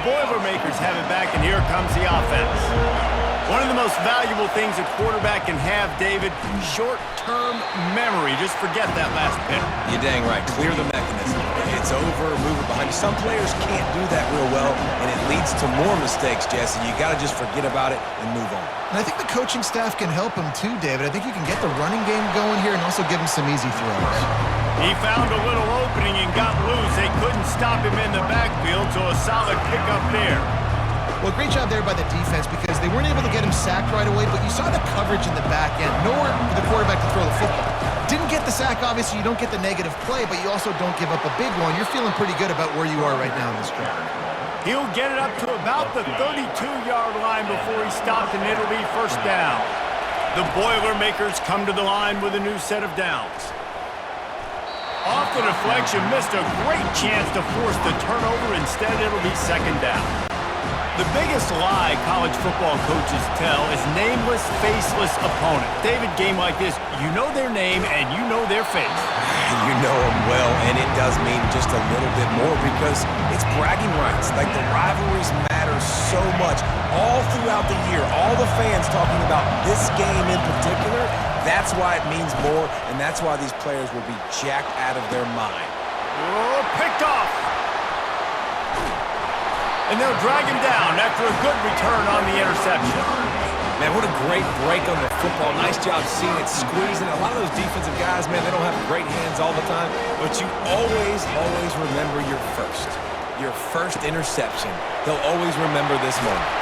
Boilermakers have it back, and here comes the offense. One of the most valuable things a quarterback can have, David, short-term memory. Just forget that last pick. You're dang right. Clear the mechanism. It's over, move it behind you. Some players can't do that real well, and it leads to more mistakes, Jesse. You got to just forget about it and move on. And I think the coaching staff can help him too, David. I think you can get the running game going here and also give him some easy throws. He found a little opening and got loose. They couldn't stop him in the backfield, so a solid pickup there. Well, great job there by the defense because they weren't able to get him sacked right away, but you saw the coverage in the back end. Nowhere for the quarterback to throw the football. Didn't get the sack, obviously. You don't get the negative play, but you also don't give up a big one. You're feeling pretty good about where you are right now in this drive. He'll get it up to about the 32-yard line before he stopped, and it'll be first down. The Boilermakers come to the line with a new set of downs. Off the deflection, missed a great chance to force the turnover. Instead, it'll be second down. The biggest lie college football coaches tell is nameless, faceless opponent. David, game like this, you know their name and you know their face. You know them well, and it does mean just a little bit more because it's bragging rights. Like, the rivalries matter so much all throughout the year. All the fans talking about this game in particular, that's why it means more, and that's why these players will be jacked out of their mind. Oh, picked off. And they'll drag him down after a good return on the interception. Man, what a great break on the football. Nice job seeing it squeezing. A lot of those defensive guys, man, they don't have great hands all the time, but you always remember your first interception. They'll always remember this moment.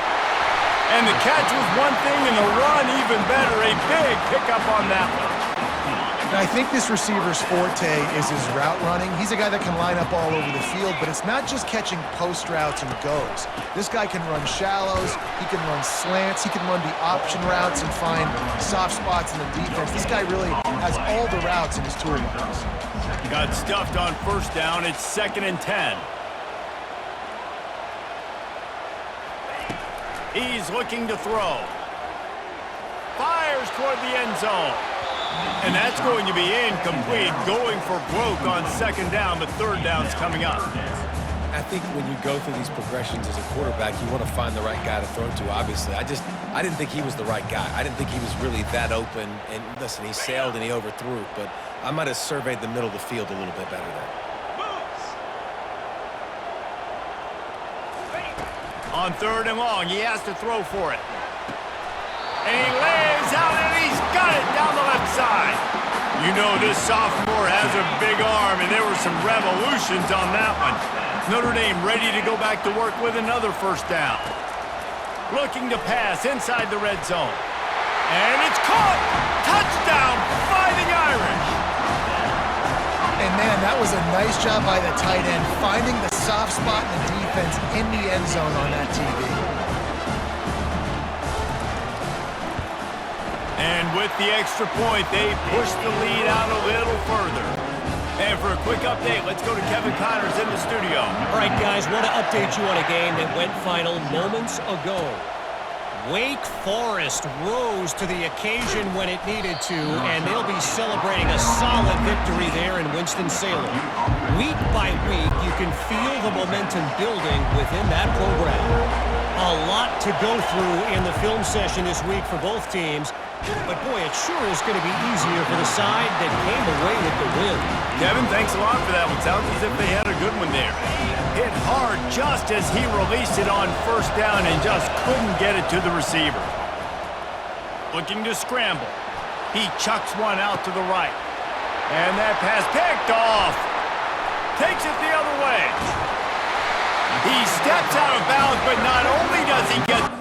And the catch was one thing, and the run even better. A big pickup on that one. Now, I think this receiver's forte is his route running. He's a guy that can line up all over the field, but it's not just catching post routes and goes. This guy can run shallows, he can run slants, he can run the option routes and find soft spots in the defense. This guy really has all the routes in his toolbox. Got stuffed on first down. It's 2nd and 10. He's looking to throw. Fires toward the end zone. And that's going to be incomplete, going for broke on second down, but third down's coming up. I think when you go through these progressions as a quarterback, you want to find the right guy to throw to, obviously. I didn't think he was the right guy. I didn't think he was really that open. And listen, he sailed and he overthrew it, but I might have surveyed the middle of the field a little bit better there. On 3rd and long, he has to throw for it. And he lays out, and he's got it down the left side. You know this sophomore has a big arm, and there were some revolutions on that one. Notre Dame ready to go back to work with another first down. Looking to pass inside the red zone. And it's caught! Touchdown, Fighting Irish! And man, that was a nice job by the tight end, finding the soft spot in the defense in the end zone on that TV. And with the extra point, they push the lead out a little further. And for a quick update, let's go to Kevin Connors in the studio. All right, guys, want to update you on a game that went final moments ago. Wake Forest rose to the occasion when it needed to, and they'll be celebrating a solid victory there in Winston-Salem. Week by week, you can feel the momentum building within that program. A lot to go through in the film session this week for both teams. But, boy, it sure is going to be easier for the side that came away with the win. Kevin, thanks a lot for that one. Sounds as if they had a good one there. Hit hard just as he released it on first down and just couldn't get it to the receiver. Looking to scramble. He chucks one out to the right. And that pass picked off. Takes it the other way. He steps out of bounds, but not only does he get...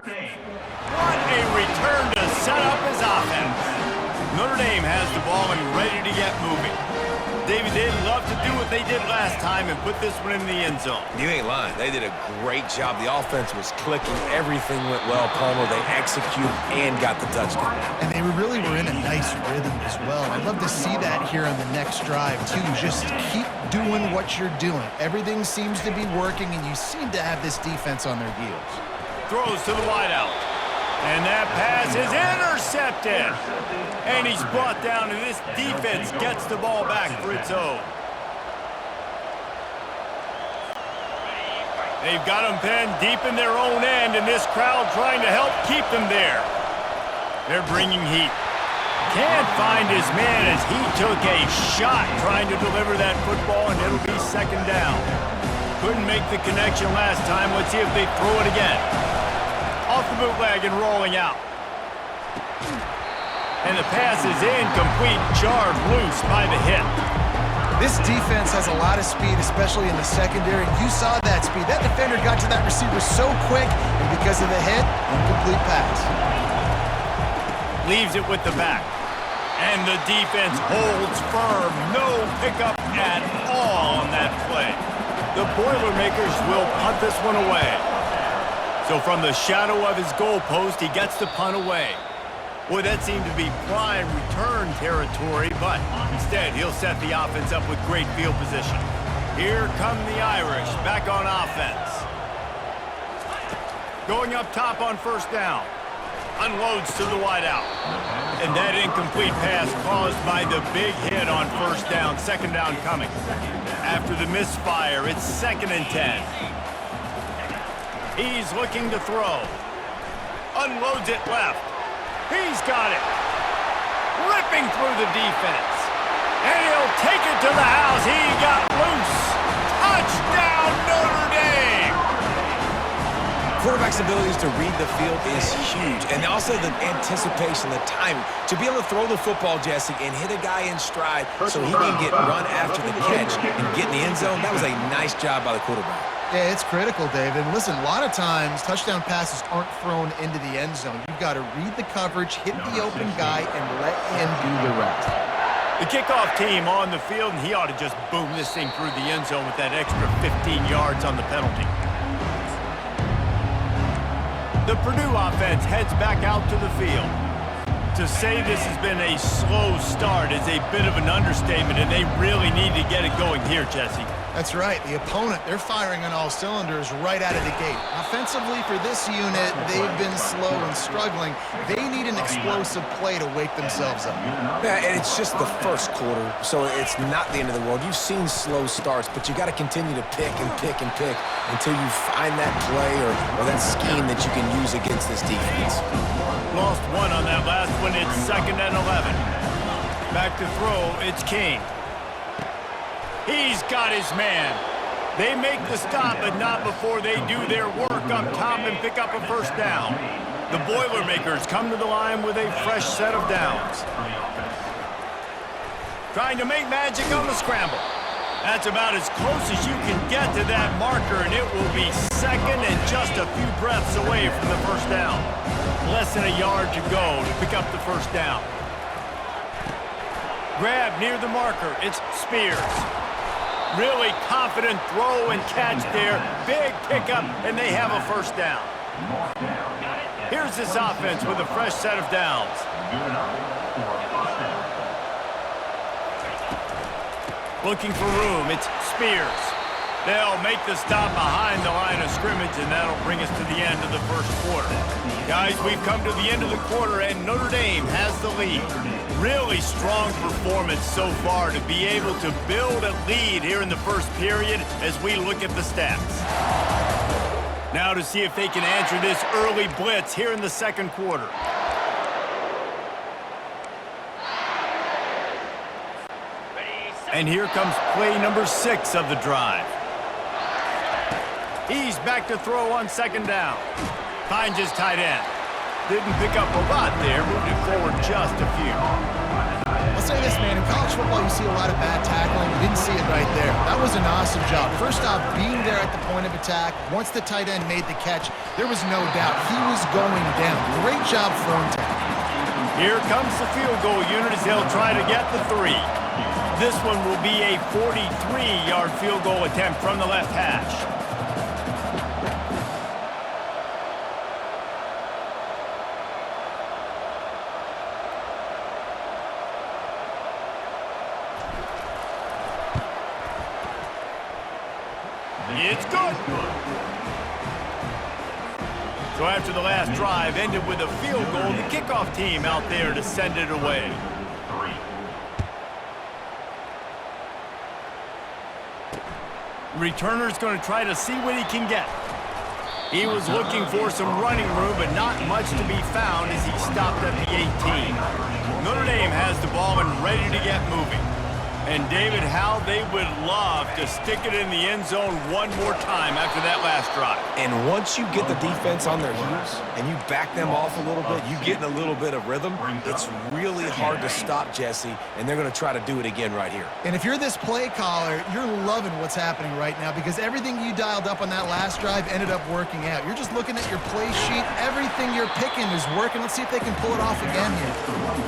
What a return to set up his offense. Notre Dame has the ball and ready to get moving. David, they'd love to do what they did last time and put this one in the end zone. You ain't lying. They did a great job. The offense was clicking. Everything went well, Palmer. They executed and got the touchdown. And they really were in a nice rhythm as well. I'd love to see that here on the next drive, too. Just keep doing what you're doing. Everything seems to be working, and you seem to have this defense on their heels. Throws to the wideout. And that that pass is intercepted. And he's brought down, and this defense gets the ball back for its own. They've got them pinned deep in their own end, and this crowd trying to help keep them there. They're bringing heat. Can't find his man as he took a shot trying to deliver that football, and it'll be second down. Couldn't make the connection last time. Let's see if they throw it again. Off the bootleg and rolling out. And the pass is incomplete, jarred loose by the hit. This defense has a lot of speed, especially in the secondary. You saw that speed. That defender got to that receiver so quick, and because of the hit, incomplete pass. Leaves it with the back. And the defense holds firm. No pickup at all on that play. The Boilermakers will punt this one away. So from the shadow of his goalpost, he gets the punt away. Boy, that seemed to be prime return territory, but instead he'll set the offense up with great field position. Here come the Irish, back on offense. Going up top on first down. Unloads to the wideout. And that incomplete pass caused by the big hit on first down. Second down coming. After the misfire, it's 2nd and 10. He's looking to throw. Unloads it left. He's got it. Ripping through the defense. And he'll take it to the house. He got loose. Touchdown, Notre Dame! Quarterback's abilities to read the field is huge, and also the anticipation, the timing. To be able to throw the football, Jesse, and hit a guy in stride so he can get run after the catch and get in the end zone, that was a nice job by the quarterback. Yeah, it's critical, David. And listen, a lot of times touchdown passes aren't thrown into the end zone. You've got to read the coverage, hit the open guy, and let him do the rest. The kickoff team on the field, and he ought to just boom this thing through the end zone with that extra 15 yards on the penalty. The Purdue offense heads back out to the field. To say this has been a slow start is a bit of an understatement, and they really need to get it going here, Jesse. That's right. The opponent, they're firing on all cylinders right out of the gate. Offensively for this unit, they've been slow and struggling. They need an explosive play to wake themselves up. Yeah, and it's just the first quarter, so it's not the end of the world. You've seen slow starts, but you got to continue to pick and pick and pick until you find that play or that scheme that you can use against this defense. Lost one on that last one. It's 2nd and 11. Back to throw. It's King. He's got his man. They make the stop, but not before they do their work up top and pick up a first down. The Boilermakers come to the line with a fresh set of downs. Trying to make magic on the scramble. That's about as close as you can get to that marker, and it will be 2nd and just a few breaths away from the first down. Less than a yard to go to pick up the first down. Grab near the marker. It's Spears. Really confident throw and catch there. Big pickup, and they have a first down. Here's this offense with a fresh set of downs. Looking for room. It's Spears. They'll make the stop behind the line of scrimmage, and that'll bring us to the end of the first quarter. Guys, we've come to the end of the quarter, and Notre Dame has the lead. Really strong performance so far to be able to build a lead here in the first period as we look at the stats. Now to see if they can answer this early blitz here in the second quarter. And here comes play number 6 of the drive. He's back to throw on second down. Finds his tight end. Didn't pick up a lot there, moved it forward just a few. I'll say this, man. In college football, you see a lot of bad tackling. You didn't see it right there. That was an awesome job. First off, being there at the point of attack. Once the tight end made the catch, there was no doubt he was going down. Great job throwing tackle. Here comes the field goal unit as they'll try to get the 3. This one will be a 43-yard field goal attempt from the left hash. It's good. So So after the last drive ended with a field goal, the kickoff team out there to send it away. Returner's going to try to see what he can get. He was looking for some running room, but not much to be found as he stopped at the 18. Notre Dame has the ball and ready to get moving. And David, how they would love to stick it in the end zone one more time after that last drive. And once you get the defense on their heels and you back them off a little bit, you get in a little bit of rhythm, it's really hard to stop, Jesse, and they're going to try to do it again right here. And if you're this play caller, you're loving what's happening right now because everything you dialed up on that last drive ended up working out. You're just looking at your play sheet. Everything you're picking is working. Let's see if they can pull it off again here.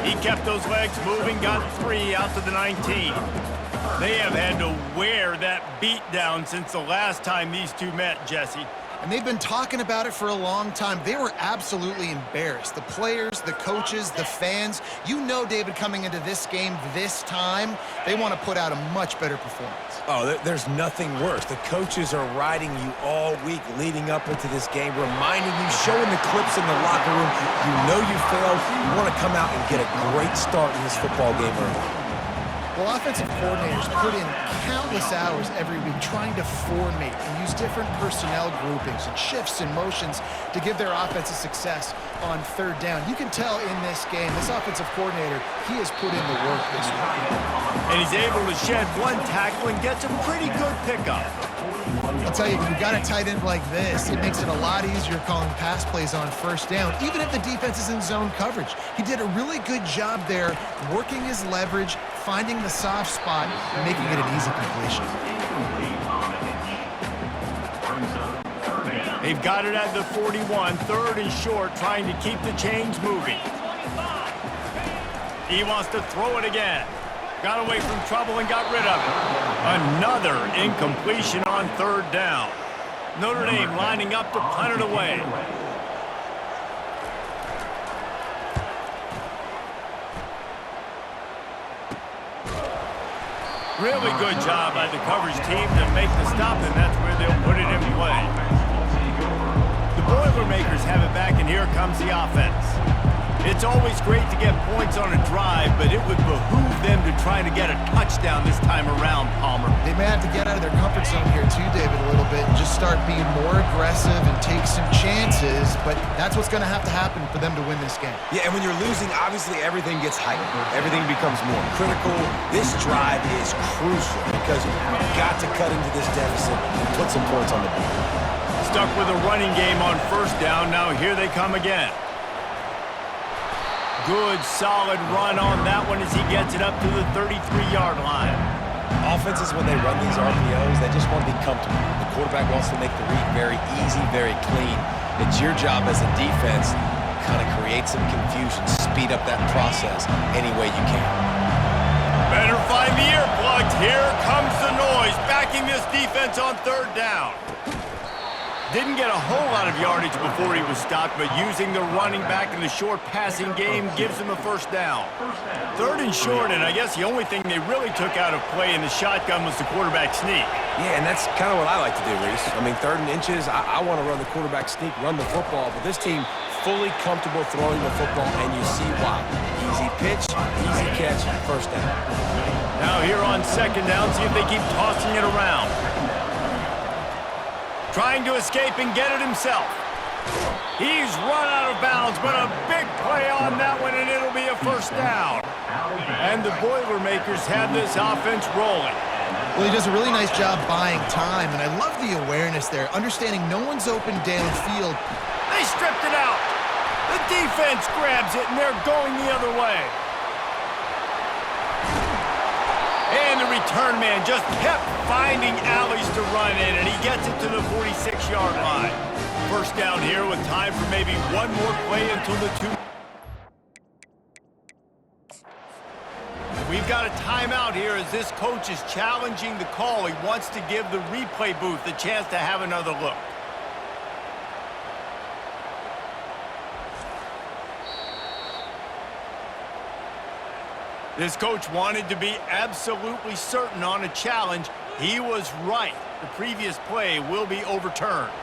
He kept those legs moving, got 3 out to the 19. They have had to wear that beat down since the last time these two met, Jesse. And they've been talking about it for a long time. They were absolutely embarrassed. The players, the coaches, the fans. You know, David, coming into this game this time, they want to put out a much better performance. Oh, there's nothing worse. The coaches are riding you all week leading up into this game, reminding you, showing the clips in the locker room. You know you failed. You want to come out and get a great start in this football game early. Well, offensive coordinators put in countless hours every week trying to formate and use different personnel groupings and shifts and motions to give their offense a success on third down. You can tell in this game, this offensive coordinator, he has put in the work this week. And he's able to shed one tackle and gets a pretty good pickup. I'll tell you, when you've got a tight end like this, it makes it a lot easier calling pass plays on first down, even if the defense is in zone coverage. He did a really good job there, working his leverage, finding the soft spot, and making it an easy completion. They've got it at the 41, 3rd and short, trying to keep the chains moving. He wants to throw it again. Got away from trouble and got rid of it. Another incompletion on 3rd down. Notre Dame lining up to punt it away. Really good job by the coverage team to make the stop, and that's where they'll put it in play. The Boilermakers have it back, and here comes the offense. It's always great to get points on a drive, but it would behoove them to try to get a touchdown this time around, Palmer. They may have to get out of their comfort zone here too, David, a little bit, and just start being more aggressive and take some chances, but that's what's going to happen for them to win this game. Yeah, and when you're losing, obviously everything gets heightened. Everything becomes more critical. This drive is crucial because you've got to cut into this deficit and put some points on the board. Stuck with a running game on 1st down. Now here they come again. Good, solid run on that one as he gets it up to the 33-yard line. Offenses, when they run these RPOs, they just want to be comfortable. The quarterback wants to make the read very easy, very clean. It's your job as a defense to kind of create some confusion, speed up that process any way you can. Better find the earplugs. Here comes the noise, backing this defense on 3rd down. Didn't get a whole lot of yardage before he was stopped, but using the running back in the short passing game gives him a 1st down. 3rd and short, and I guess the only thing they really took out of play in the shotgun was the quarterback sneak. Yeah, and that's kind of what I like to do, Reese. I mean, 3rd and inches, I want to run the quarterback sneak, run the football, but this team fully comfortable throwing the football, and you see why. Easy pitch, easy catch, 1st down. Now here on 2nd down, see if they keep tossing it around. Trying to escape and get it himself. He's run out of bounds, but a big play on that one, and it'll be a 1st down. And the Boilermakers have this offense rolling. Well, he does a really nice job buying time, and I love the awareness there, understanding no one's open downfield. They stripped it out. The defense grabs it, and they're going the other way. And the return man just kept finding alleys to run in, and he gets it to the 46-yard line. 1st down here with time for maybe one more play until the 2. We've got a timeout here as this coach is challenging the call. He wants to give the replay booth a chance to have another look. This coach wanted to be absolutely certain on a challenge. He was right. The previous play will be overturned.